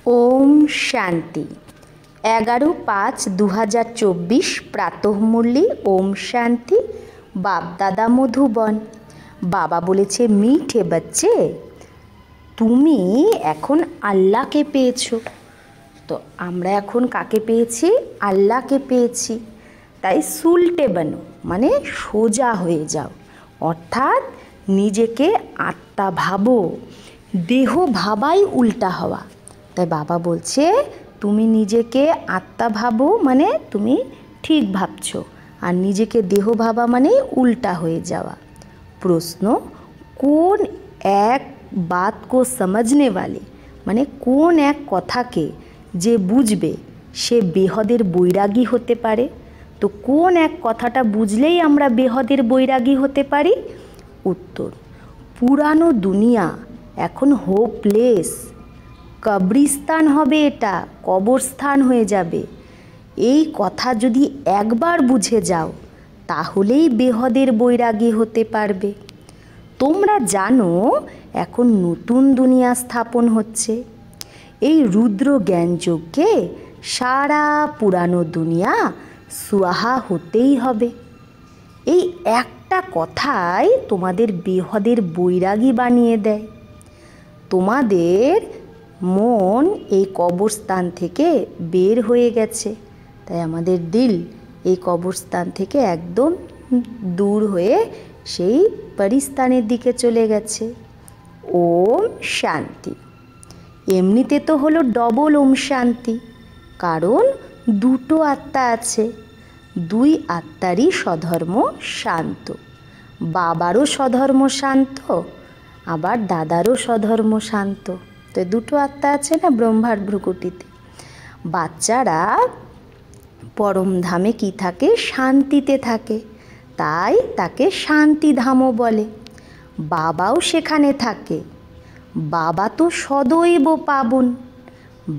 ओम शांति 11/5/2024 प्रातःमुरली ओम शांति। बाप दादा मधुबन। बाबा बोलेছে মিঠে बच्चे তুমি এখন আল্লাহকে পেয়েছো। তো আমরা এখন কাকে পেয়েছি? আল্লাহকে পেয়েছি। তাই সুলটে বানো মানে সোজা হয়ে যাও, অর্থাৎ নিজেকে আত্মা ভাবো। দেহ ভাবাই উল্টা হওয়া। তাই বাবা বলছে তুমি নিজেকে আত্মা ভাবো মানে তুমি ঠিক ভাবছো, আর নিজেকে দেহ ভাবা মানে উল্টা হয়ে যাওয়া। প্রশ্ন, কোন এক बात को समझने वाले মানে কোন এক কথাকে যে বুঝবে সে বেহদের বৈরাগী হতে পারে। তো কোন এক কথাটা বুঝলেই আমরা বেহদের বৈরাগী হতে পারি? উত্তর, পুরানো দুনিয়া এখন হোপলেস, কবরস্থান হবে, এটা কবরস্থান হয়ে যাবে। এই কথা যদি একবার বুঝে যাও তাহলেই বেহদের বৈরাগী হতে পারবে। তোমরা জানো এখন নতুন দুনিয়া স্থাপন হচ্ছে। এই রুদ্র জ্ঞান যজ্ঞে সারা পুরানো দুনিয়া সুয়াহা হতেই হবে। এই একটা কথাই তোমাদের বেহদের বৈরাগী বানিয়ে দেয়। তোমাদের মন এই কবরস্থান থেকে বের হয়ে গেছে, তাই আমাদের দিল এই কবরস্থান থেকে একদম দূর হয়ে সেই পরিস্থানের দিকে চলে গেছে। ওম শান্তি। এমনিতে তো হলো ডবল ওম শান্তি, কারণ দুটো আত্মা আছে। দুই আত্মারই স্বধর্ম শান্ত। বাবারও স্বধর্ম শান্ত, আবার দাদারও স্বধর্ম শান্ত। তো দুটো আত্মা আছে না ব্রহ্মার ভ্রুকুটিতে। বাচ্চারা পরমধামে কি থাকে? শান্তিতে থাকে, তাই তাকে শান্তিধামও বলে। বাবাও সেখানে থাকে। বাবা তো সদৈব পাবন।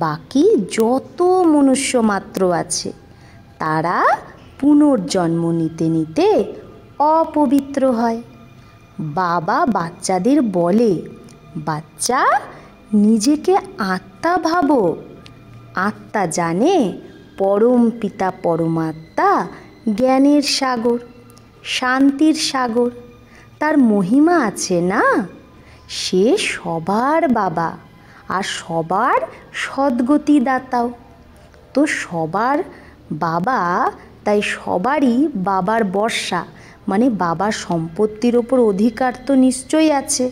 বাকি যত মনুষ্য মাত্র আছে তারা পুনর্জন্ম নিতে নিতে অপবিত্র হয়। বাবা বাচ্চাদের বলে, বাচ্চা নিজেকে আত্মা ভাবো। আত্মা জানে পরম পিতা পরমাত্মা জ্ঞানের সাগর, শান্তির সাগর। তার মহিমা আছে না, সে সবার বাবা আর সবার সদ্গতি দাতাও। তো সবার বাবা, তাই সবারই বাবার বর্ষা মানে বাবার সম্পত্তির ওপর অধিকার তো নিশ্চয়ই আছে।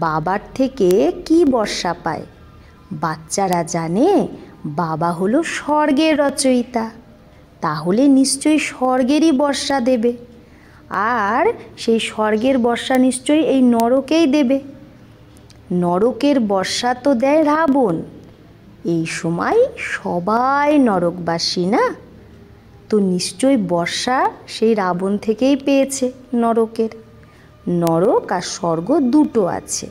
বাবার থেকে কি বর্ষা পায়? বাচ্চারা জানে বাবা হলো স্বর্গের রচয়িতা, তাহলে নিশ্চয়ই স্বর্গেরই বর্ষা দেবে। আর সেই স্বর্গের বর্ষা নিশ্চয়ই এই নরকেই দেবে। নরকের বর্ষা তো দেয় রাবণ। এই সময় সবাই নরকবাসী না, তো নিশ্চয়ই বর্ষা সেই রাবণ থেকেই পেয়েছে নরকের। নরক আর স্বর্গ দুটো আছে।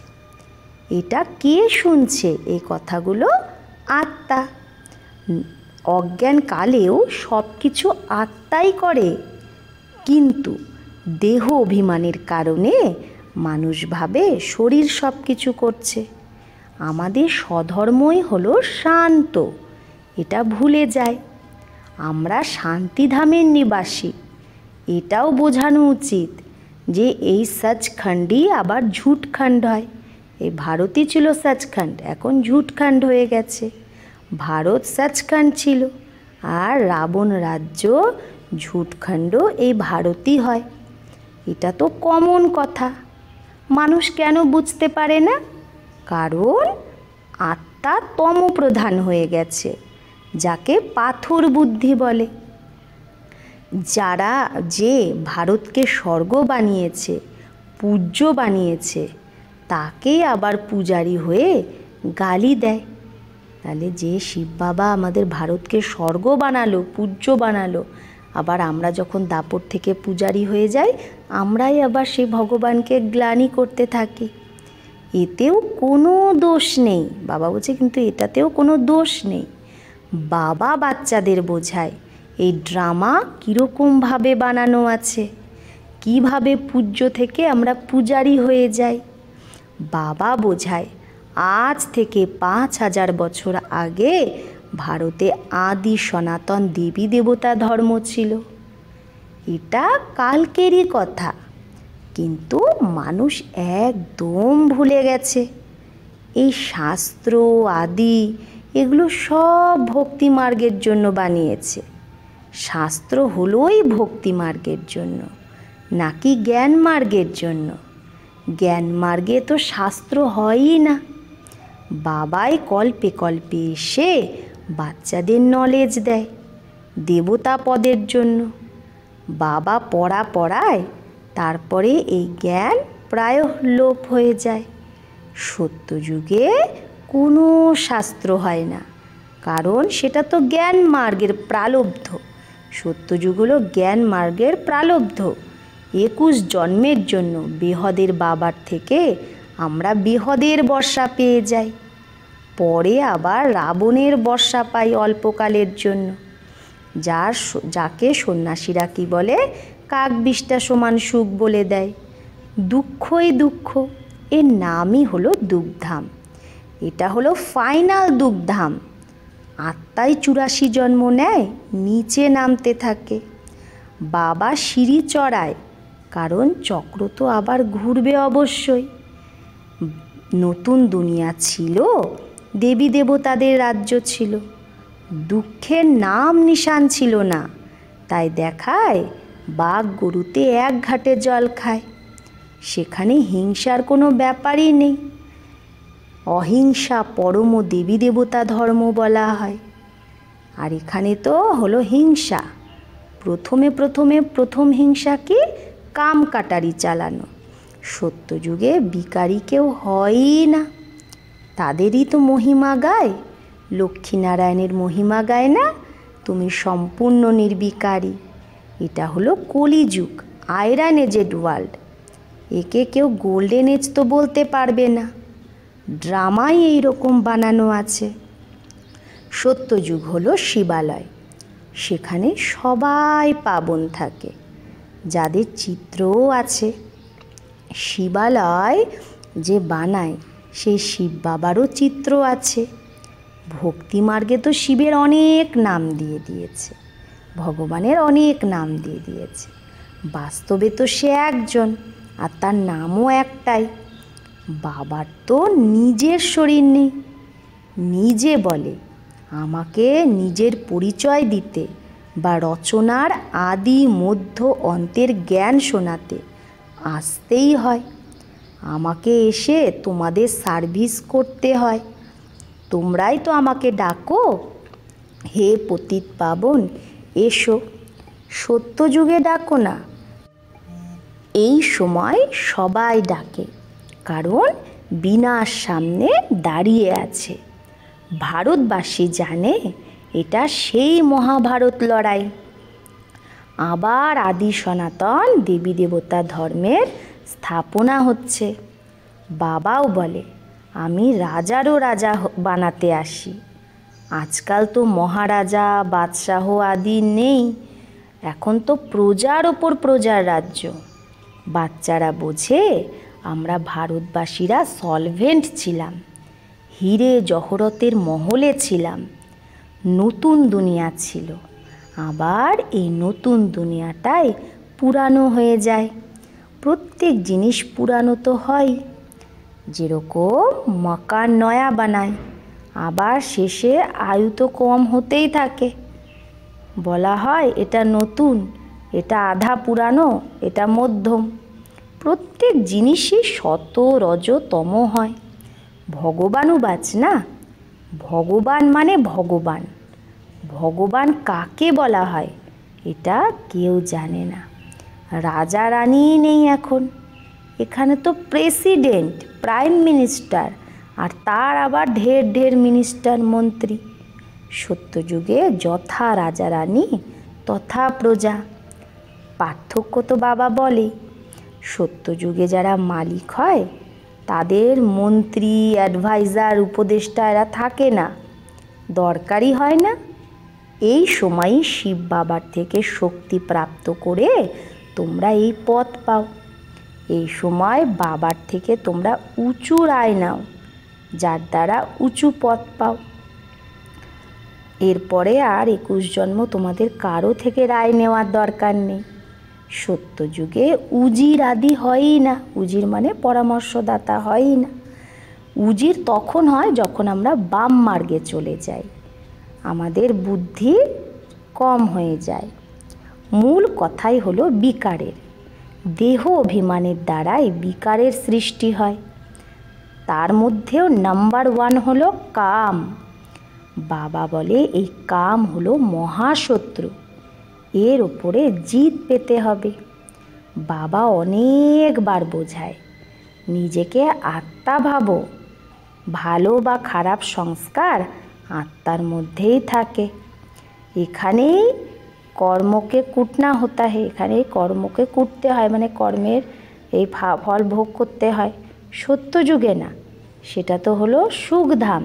এটা কে শুনছে এই কথাগুলো? আত্মা। অজ্ঞানকালেও সব কিছু আত্মাই করে, কিন্তু দেহ অভিমানের কারণে মানুষ ভাবে শরীর সব কিছু করছে। আমাদের স্বধর্মই হলো শান্ত, এটা ভুলে যায়। আমরা শান্তিধামের নিবাসী, এটাও বোঝানো উচিত যে এই সচখণ্ডই আবার ঝুটখণ্ড হয়। এই ভারতই ছিল সচখণ্ড, এখন ঝুটখণ্ড হয়ে গেছে। ভারত সচখণ্ড ছিল, আর রাবণ রাজ্য ঝুটখণ্ড এই ভারতই হয়। এটা তো কমন কথা। মানুষ কেন বুঝতে পারে না? কারণ আত্মা তমপ্রধান হয়ে গেছে, যাকে পাথর বুদ্ধি বলে। যারা যে ভারতকে স্বর্গ বানিয়েছে, পূজ্য বানিয়েছে, তাকেই আবার পূজারী হয়ে গালি দেয়। তাহলে যে শিব বাবা আমাদের ভারতকে স্বর্গ বানালো, পূজ্য বানালো, আবার আমরা যখন দাপট থেকে পূজারী হয়ে যাই, আমরাই আবার সেই ভগবানকে গ্লানি করতে থাকি। এতেও কোনো দোষ নেই। বাবা বলছে কিন্তু এটাতেও কোনো দোষ নেই। বাবা বাচ্চাদের বোঝায় এই ড্রামা কীরকমভাবে বানানো আছে, কিভাবে পূজ্য থেকে আমরা পূজারী হয়ে যাই। বাবা বোঝায় আজ থেকে 5000 বছর আগে ভারতে আদি সনাতন দেবী দেবতা ধর্ম ছিল। এটা কালকেরই কথা, কিন্তু মানুষ একদম ভুলে গেছে। এই শাস্ত্র আদি এগুলো সব ভক্তি মার্গের জন্য বানিয়েছে। শাস্ত্র হলোই ভক্তি মার্গের জন্য, নাকি জ্ঞান মার্গের জন্য। জ্ঞান মার্গে তো শাস্ত্র হয়ই না। বাবাই কল্পে কল্পে এসে বাচ্চাদের নলেজ দেয় দেবতা পদের জন্য। বাবা পড়ায়, তারপরে এই জ্ঞান প্রায় লোপ হয়ে যায়। সত্যযুগে কোনো শাস্ত্র হয় না, কারণ সেটা তো জ্ঞান মার্গের প্রালব্ধ। সত্যযুগ হলো জ্ঞান মার্গের প্রালব্ধ। 21 জন্মের জন্য বেহদের বাবার থেকে আমরা বেহদের বর্ষা পেয়ে যাই। পরে আবার রাবণের বর্ষা পাই অল্পকালের জন্য, যাকে সন্ন্যাসীরা কি বলে, কাকবিষ্টা সমান সুখ বলে দেয়। দুঃখই দুঃখ, এর নামই হলো দুঃখধাম। এটা হলো ফাইনাল দুঃখধাম। আত্মাই 84 জন্ম নেয়, নিচে নামতে থাকে। বাবা সিঁড়ি চড়ায়, কারণ চক্র তো আবার ঘুরবে অবশ্যই। নতুন দুনিয়া ছিল, দেবী দেবতাদের রাজ্য ছিল, দুঃখের নাম নিশান ছিল না। তাই দেখায় বাঘ গরুতে এক ঘাটে জল খায়। সেখানে হিংসার কোনো ব্যাপারই নেই। অহিংসা পরম দেবী দেবতা ধর্ম বলা হয়। আর এখানে তো হলো হিংসা। প্রথম হিংসা কি? কাম কাটারি চালানো। সত্যযুগে বিকারী কেউ হয়ই না, তাদেরই তো মহিমা গায়। লক্ষ্মীনারায়ণের মহিমা গায় না, তুমি সম্পূর্ণ নির্বিকারী। এটা হলো কলিযুগ, আয়রন এজেড ওয়ার্ল্ড। একে কেউ গোল্ডেন এজ তো বলতে পারবে না, ড্রামাই এইরকম বানানো আছে। সত্যযুগ হলো শিবালয়, সেখানে সবাই পাবন থাকে, যাদের চিত্রও আছে। শিবালয় যে বানায় সেই শিব বাবারও চিত্র আছে। ভক্তি মার্গে তো শিবের অনেক নাম দিয়ে দিয়েছে, ভগবানের অনেক নাম দিয়ে দিয়েছে। বাস্তবে তো সে একজন, আর তার নামও একটাই। বাবার তো নিজের শরীর নেই। নিজে বলে আমাকে নিজের পরিচয় দিতে বা রচনার আদি মধ্য অন্তের জ্ঞান শোনাতে আসতেই হয়। আমাকে এসে তোমাদের সার্ভিস করতে হয়। তোমরাই তো আমাকে ডাকো, হে পতিত পাবন এসো। সত্যযুগে ডাকো না। এই সময় সবাই ডাকে, কারণ বিনাশ সামনে দাঁড়িয়ে আছে। ভারতবাসী জানে এটা সেই মহাভারত লড়াই। আবার আদি সনাতন দেবী দেবতা ধর্মের স্থাপনা হচ্ছে। বাবাও বলে আমি রাজারও রাজা বানাতে আসি। আজকাল তো মহারাজা বাদশাহ আদি নেই, এখন তো প্রজার ওপর প্রজার রাজ্য। বাচ্চারা বোঝে আমরা ভারতবাসীরা সলভেন্ট ছিলাম, হিরে জহরতের মহলে ছিলাম। নতুন দুনিয়া ছিল, আবার এই নতুন দুনিয়াটাই পুরানো হয়ে যায়। প্রত্যেক জিনিস পুরানো তো হয়। যেরকম মকান নয়া বানায়, আবার শেষে আয়ু তো কম হতেই থাকে। বলা হয় এটা নতুন, এটা আধা পুরানো, এটা মধ্যম। প্রত্যেক জিনিসই শত রজ তম হয়। ভগবানও বাঁচ না। ভগবান মানে ভগবান। ভগবান কাকে বলা হয় এটা কেউ জানে না। রাজা রানীই নেই এখন। এখানে তো প্রেসিডেন্ট, প্রাইম মিনিস্টার, আর তার আবার ঢের ঢের মিনিস্টার মন্ত্রী। সত্যযুগে যথা রাজা রানী তথা প্রজা। পার্থক্য তো বাবা বলে। সত্যযুগে যারা মালিক হয় তাদের মন্ত্রী, অ্যাডভাইজার, উপদেষ্টা এরা থাকে না, দরকারই হয় না। এই সময়ই শিব বাবার থেকে শক্তি প্রাপ্ত করে তোমরা এই পথ পাও। এই সময় বাবার থেকে তোমরা উঁচু রায় নাও। যার দ্বারা উঁচু পদ পাও। এরপরে আর 21 জন্ম তোমাদের কারো থেকে রায় নেওয়ার দরকার নেই। সত্যযুগে উজির আদি হয়ই না। উজির মানে পরামর্শদাতা হয়ই না। উজির তখন হয় যখন আমরা বাম মার্গে চলে যাই, আমাদের বুদ্ধি কম হয়ে যায়। মূল কথাই হলো বিকারের, দেহ অভিমানের দ্বারাই বিকারের সৃষ্টি হয়। তার মধ্যেও নাম্বার 1 হলো কাম। বাবা বলে এই কাম হলো মহাশত্রু, এর ওপরে জিত পেতে হবে। বাবা অনেকবার বোঝায়, নিজেকে আত্মা ভাবো। ভালো বা খারাপ সংস্কার আত্মার মধ্যেই থাকে। এখানেই কর্মকে কুটনা হতা হয়, এখানেই কর্মকে কুটতে হয়, মানে কর্মের এই ফল ভোগ করতে হয়। সত্যযুগে না, সেটা তো হলো সুখধাম।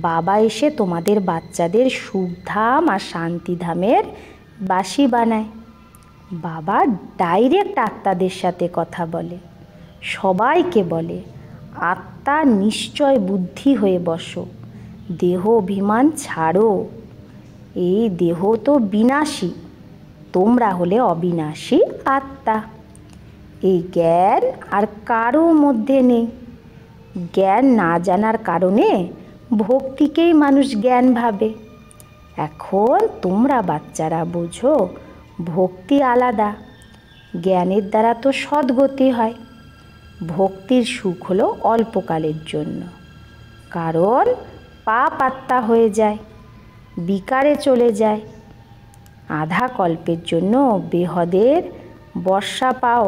বাবা এসে তোমাদের বাচ্চাদের সুখধাম আর শান্তিধামের বাসি বানায়। বাবা ডাইরেক্ট আত্মাদের সাথে কথা বলে, সবাইকে বলে আত্মা নিশ্চয় বুদ্ধি হয়ে বসো, দেহ অভিমান ছাড়ো। এই দেহ তো বিনাশী, তোমরা হলে অবিনাশী আত্মা। এই জ্ঞান আর কারো মধ্যে নেই। জ্ঞান না জানার কারণে ভক্তিকেই মানুষ জ্ঞান ভাবে। এখন তোমরা বাচ্চারা বোঝো ভক্তি আলাদা, জ্ঞানের দ্বারা তো সদ্গতি হয়। ভক্তির সুখ হলো অল্পকালের জন্য, কারণ পাপ আত্মা হয়ে যায়, বিকারে চলে যায়। আধা কল্পের জন্য বেহদের বর্ষা পাও,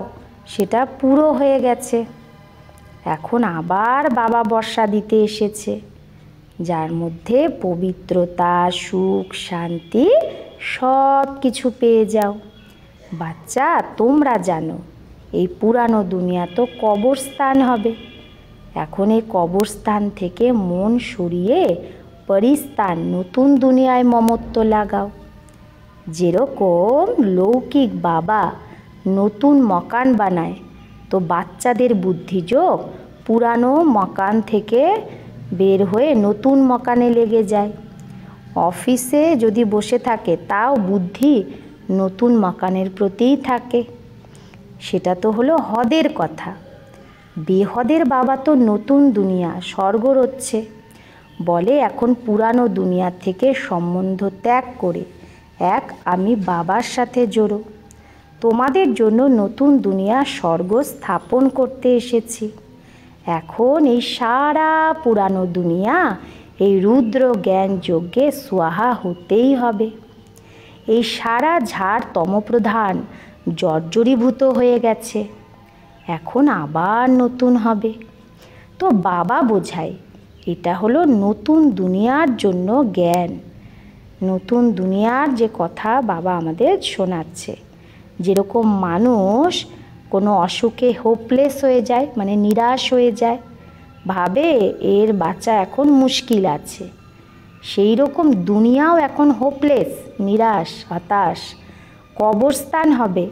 সেটা পুরো হয়ে গেছে। এখন আবার বাবা বর্ষা দিতে এসেছে, যার মধ্যে পবিত্রতা, সুখ, শান্তি সব কিছু পেয়ে যাও। বাচ্চা তোমরা জানো এই পুরানো দুনিয়া তো কবরস্থান হবে। এখন এই কবরস্থান থেকে মন সরিয়ে পরিস্থান নতুন দুনিয়ায় মমত্ব লাগাও। যেরকম লৌকিক বাবা নতুন মকান বানায়, তো বাচ্চাদের বুদ্ধিযোগ পুরানো মকান থেকে বের হয়ে নতুন মকানে লেগে যায়। অফিসে যদি বসে থাকে তাও বুদ্ধি নতুন মকানের প্রতিই থাকে। সেটা তো হলো হদের কথা। বেহদের বাবা তো নতুন দুনিয়া স্বর্গ রচ্ছে, বলে এখন পুরানো দুনিয়া থেকে সম্বন্ধ ত্যাগ করে এক আমি বাবার সাথে জোড়ো। তোমাদের জন্য নতুন দুনিয়া স্বর্গ স্থাপন করতে এসেছি। এখন এই সারা পুরানো দুনিয়া এই রুদ্র জ্ঞান যজ্ঞে সোয়াহা হতেই হবে। এই সারা ঝাড় তমপ্রধান জর্জরীভূত হয়ে গেছে, এখন আবার নতুন হবে। তো বাবা বোঝায় এটা হলো নতুন দুনিয়ার জন্য জ্ঞান। নতুন দুনিয়ার যে কথা বাবা আমাদের শোনাচ্ছে, যেরকম মানুষ কোনো অসুখে হোপলেস হয়ে যায়, মানে নিরাশ হয়ে যায়, ভাবে এর বাঁচা এখন মুশকিল আছে, সেই রকম দুনিয়াও এখন হোপলেস, নিরাশ, হতাশ, কবরস্থান হবে।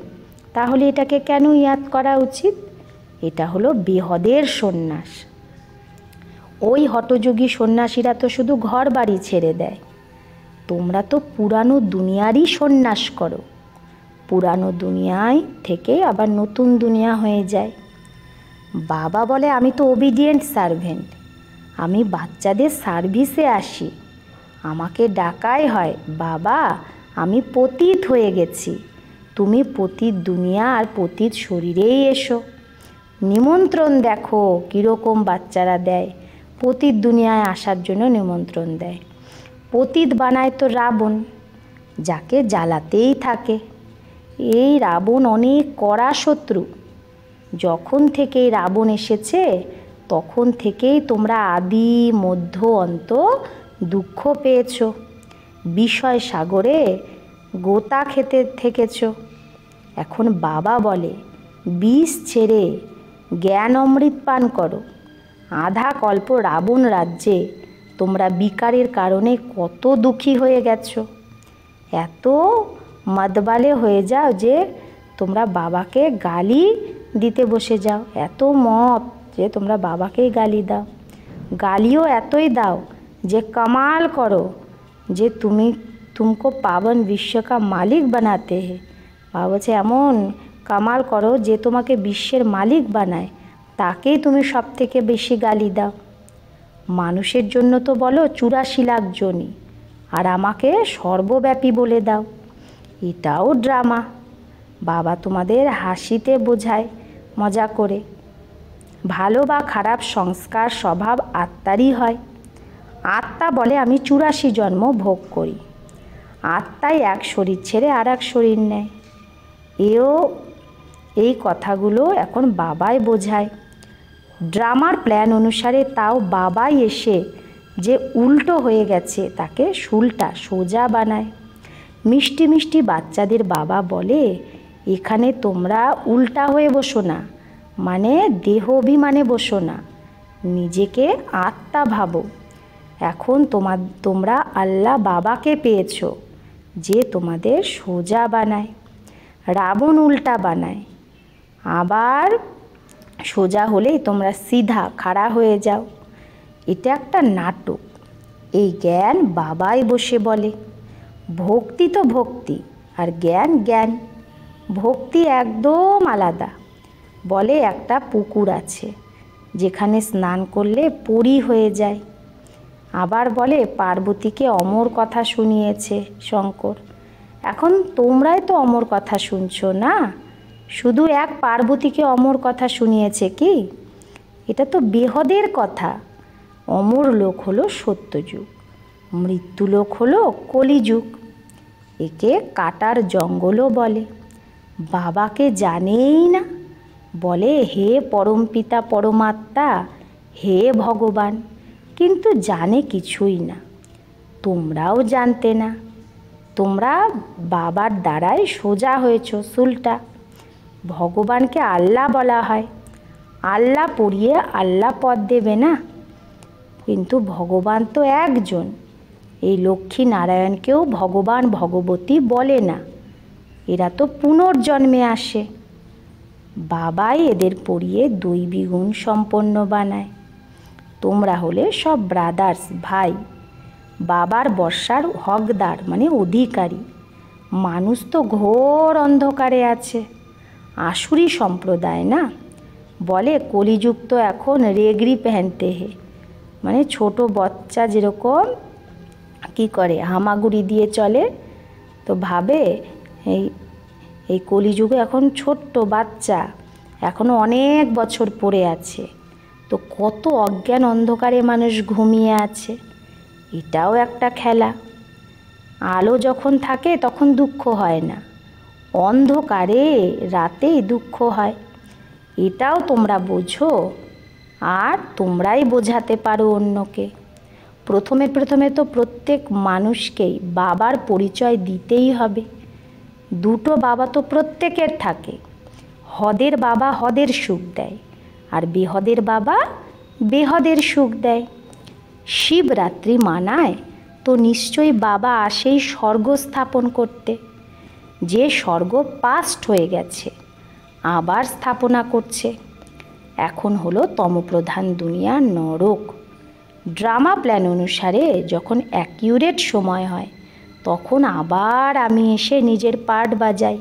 তাহলে এটাকে কেন ইয়াদ করা উচিত? এটা হলো বেহদের সন্ন্যাস। ওই হঠযোগী সন্ন্যাসীরা তো শুধু ঘর বাড়ি ছেড়ে দেয়, তোমরা তো পুরানো দুনিয়ারই সন্ন্যাস করো। পুরানো দুনিয়ায় থেকে আবার নতুন দুনিয়া হয়ে যায়। বাবা বলে আমি তো ওবিডিয়েন্ট সার্ভেন্ট, আমি বাচ্চাদের সার্ভিসে আসি, আমাকে ডাকাই হয় বাবা আমি পতিত হয়ে গেছি, তুমি পতিত দুনিয়া আর পতিত শরীরেই এসো। নিমন্ত্রণ দেখো কীরকম বাচ্চারা দেয়, পতিত দুনিয়ায় আসার জন্য নিমন্ত্রণ দেয়। পতিত বানায় তো রাবণ, যাকে জ্বালাতেই থাকে। এই রাবণ অনেক কড়া শত্রু। যখন থেকে রাবণ এসেছে তখন থেকেই তোমরা আদি মধ্য অন্ত দুঃখ পেয়েছ, বিষয় সাগরে গোতা খেতে থেকেছ। এখন বাবা বলে বিষ ছেড়ে জ্ঞান অমৃত পান করো। আধা কল্প রাবণ রাজ্যে তোমরা বিকারের কারণে কত দুঃখী হয়ে গেছো, এত মদবালে হয়ে যাও যে তোমরা বাবাকে গালি দিতে বসে যাও, এত মত যে তোমরা বাবাকেই গালি দাও। गालियों एतोई दाओ जे कमाल करो, जे तुमको पावन विश्व का मालिक बनाते हैं। बाबा बोलছে এমন কামাল করো যে তোমাকে বিশ্বের মালিক বানায়, তাকেই তুমি সবথেকে বেশি গালি দাও। মানুষের জন্য তো বলো 84 লাখ জনই, আর আমাকে সর্বব্যাপী বলে দাও। এটাও ড্রামা। বাবা তোমাদের হাসিতে বোঝায়, মজা করে। ভালো বা খারাপ সংস্কার স্বভাব আত্মারই হয়। আত্মা বলে আমি 84 জন্ম ভোগ করি। আত্মাই এক শরীর ছেড়ে আর এক শরীর নেয়। এই কথাগুলো এখন বাবাই বোঝায়। ড্রামার প্ল্যান অনুসারে তাও বাবাই এসে যে উল্টো হয়ে গেছে তাকে সুলটা সোজা বানায়। মিষ্টি মিষ্টি বাচ্চাদের বাবা বলে এখানে তোমরা উল্টা হয়ে বসো না, মানে দেহ অভিমানে বসো না, নিজেকে আত্মা ভাবো। এখন তোমরা আল্লাহ বাবাকে পেয়েছো যে তোমাদের সোজা বানায়। রাবণ উল্টা বানায়, আবার সোজা হলেই তোমরা সিধা খাড়া হয়ে যাও। এটা একটা নাটক। এই জ্ঞান বাবাই বসে বলে। ভক্তি তো ভক্তি, আর জ্ঞান জ্ঞান। ভক্তি একদম আলাদা। বলে একটা পুকুর আছে যেখানে স্নান করলে পরী হয়ে যায়। আবার বলে পার্বতীকে অমর কথা শুনিয়েছে শঙ্কর। এখন তোমরাই তো অমর কথা শুনছো না, শুধু এক পার্বতীকে অমর কথা শুনিয়েছে কি? এটা তো বেহদের কথা। অমর লোক হলো সত্যযুগ, মৃত্যুলোক হলো কলিযুগ। একে কাটার জঙ্গলও বলে। বাবাকে জানেই না, বলে হে পরমপিতা পরমাত্মা, হে ভগবান, কিন্তু জানে কিছুই না। তোমরাও জানতে না। তোমরা বাবার দ্বারাই সোজা হয়েছো সুলটা। ভগবানকে আল্লাহ বলা হয়। আল্লাহ পড়িয়ে আল্লাহ পদ দেবে না, কিন্তু ভগবান তো একজন। এই লক্ষ্মী নারায়ণকেও ভগবান ভগবতী বলে না, এরা তো পুনর্জন্মে আসে। বাবাই এদের পড়িয়ে দৈবী গুণ সম্পন্ন বানায়। তোমরা হলে সব ব্রাদার্স, ভাই। বাবার বর্ষার হকদার মানে অধিকারী। মানুষ তো ঘোর অন্ধকারে আছে। আসুরি সম্প্রদায় না, বলে কলিযুগ তো এখন রেগরি পেহেনতে হে, মানে ছোট বাচ্চা যেরকম কি করে হামাগুড়ি দিয়ে চলে, তো ভাবে এই কলিযুগে এখন ছোট্ট বাচ্চা এখনও অনেক বছর পড়ে আছে, তো কত অজ্ঞান অন্ধকারে মানুষ ঘুমিয়ে আছে। এটাও একটা খেলা। আলো যখন থাকে তখন দুঃখ হয় না, অন্ধকারে রাতেই দুঃখ হয়। এটাও তোমরা বোঝো, আর তোমরাই বোঝাতে পারো অন্যকে। প্রথমে তো প্রত্যেক মানুষকেই বাবার পরিচয় দিতেই হবে। দুটো বাবা তো প্রত্যেকের থাকে। হদের বাবা হদের সুখ দেয়, আর বেহদের বাবা বেহদের সুখ দেয়। শিবরাত্রি মানায় তো নিশ্চয়ই বাবা আসেই স্বর্গ স্থাপন করতে। যে স্বর্গ পাস্ট হয়ে গেছে আবার স্থাপনা করছে। এখন হলো তমপ্রধান দুনিয়া নরক। ড্রামা প্ল্যান অনুসারে যখন অ্যাকিউরেট সময় হয় তখন আবার আমি এসে নিজের পার্ট বাজাই।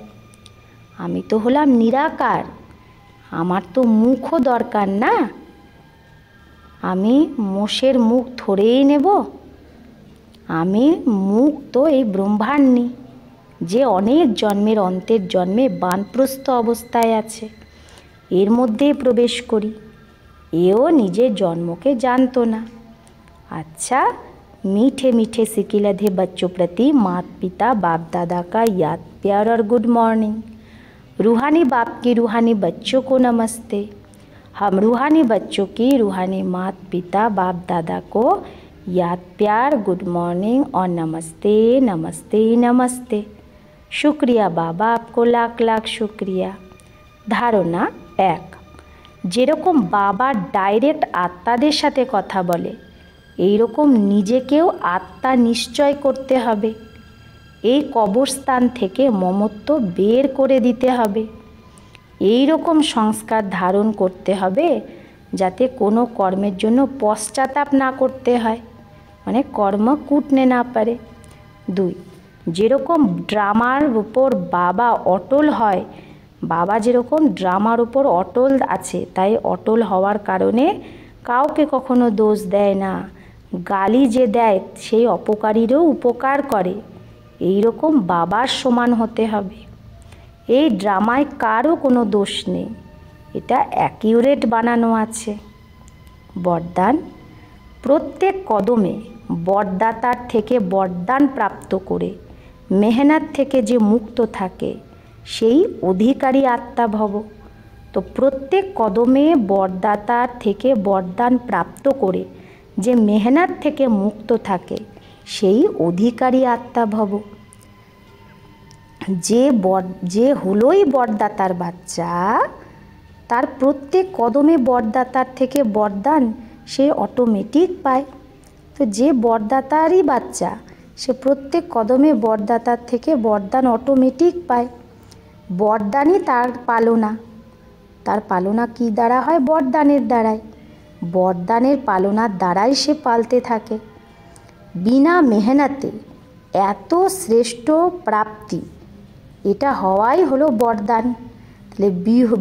আমি তো হলাম নিরাকার, আমার তো মুখও দরকার না। আমি মোষের মুখ ধরেই নেব? আমি মুখ তো এই ব্রহ্মাণ্ডই, যে অনেক জন্মের অন্তের জন্মে বানপ্রস্থ অবস্থায় আছে, এর মধ্যেই প্রবেশ করি। এও নিজের জন্মকে জানতো না। अच्छा, मीठे मीठे सिकिलधे बच्चों प्रति माता पिता बाप दादा का याद प्यार और गुड मॉर्निंग। रूहानी बाप की रूहानी बच्चों को नमस्ते। हम रूहानी बच्चों की रूहानी माता पिता बाप दादा को याद प्यार गुड मॉर्निंग और नमस्ते नमस्ते नमस्ते। शुक्रिया बाबा, आपको लाख लाख शुक्रिया। धारणा 1, যেরকম বাবা ডাইরেক্ট আত্মাদের সাথে কথা বলে এই রকম নিজেকেও আত্মা নিশ্চয় করতে হবে। এই কবরস্থান থেকে মমত্ব বের করে দিতে হবে। এই রকম সংস্কার ধারণ করতে হবে যাতে কোনো কর্মের জন্য পশ্চাতাপ না করতে হয়, মানে কর্ম কুটনে না পারে। 2, যেরকম ড্রামার উপর বাবা অটল হয়, বাবা যেরকম ড্রামার উপর অটল আছে, তাই অটল হওয়ার কারণে কাউকে কখনো দোষ দেয় না, গালি যে দেয় সেই অপকারীরও উপকার করে, এই রকম বাবার সমান হতে হবে। এই ড্রামায় কারও কোনো দোষ নেই, এটা অ্যাকিউরেট বানানো আছে। বরদান, প্রত্যেক কদমে বরদাতার থেকে বরদান প্রাপ্ত করে মেহনত থেকে যে মুক্ত থাকে সেই অধিকারী আত্মা ভব। তো প্রত্যেক কদমে বরদাতার থেকে বরদান প্রাপ্ত করে যে মেহনত থেকে মুক্ত থাকে সেই অধিকারী আত্মা ভব। যে হলোই বরদাতার বাচ্চা, তার প্রত্যেক কদমে বরদাতার থেকে বরদান সে অটোমেটিক পায়। তো যে বরদাতারই বাচ্চা, সে প্রত্যেক কদমে বরদাতার থেকে বরদান অটোমেটিক পায়। বরদানই তার পালনা। তার পালনা কী দ্বারা হয়? বরদানের দ্বারাই। বরদানের পালনার দ্বারাই সে পালতে থাকে। বিনা মেহনতে এত শ্রেষ্ঠ প্রাপ্তি, এটা হওয়াই হলো বরদান। তাহলে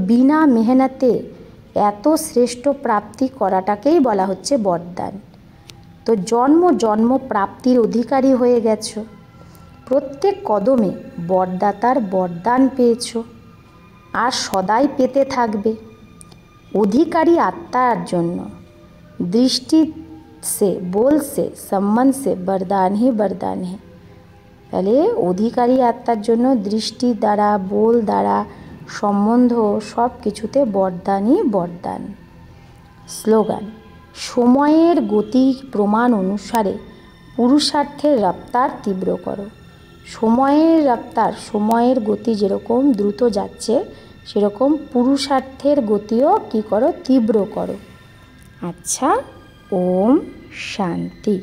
বিনা মেহনতে এত শ্রেষ্ঠ প্রাপ্তি করাটাকেই বলা হচ্ছে বরদান। তো জন্ম জন্ম প্রাপ্তির অধিকারী হয়ে গেছো, প্রত্যেক কদমে বরদাতার বরদান পেয়েছো, আর সদাই পেতে থাকবে। অধিকারী আত্মার জন্য দৃষ্টি সে बोल से सम्मान से वरदान ही वरदान है। তাহলে অধিকারী আত্মার জন্য দৃষ্টি দ্বারা, বোল দ্বারা, সম্বন্ধ সব কিছুতে বরদানই বরদান। স্লোগান, সময়ের গতি প্রমাণ অনুসারে পুরুষার্থের রফতার তীব্র করো। সময়ের রফতার, সময়ের গতি যেরকম দ্রুত যাচ্ছে, সেরকম পুরুষার্থের গতিও কী করো? তীব্র করো। আচ্ছা, ওম শান্তি।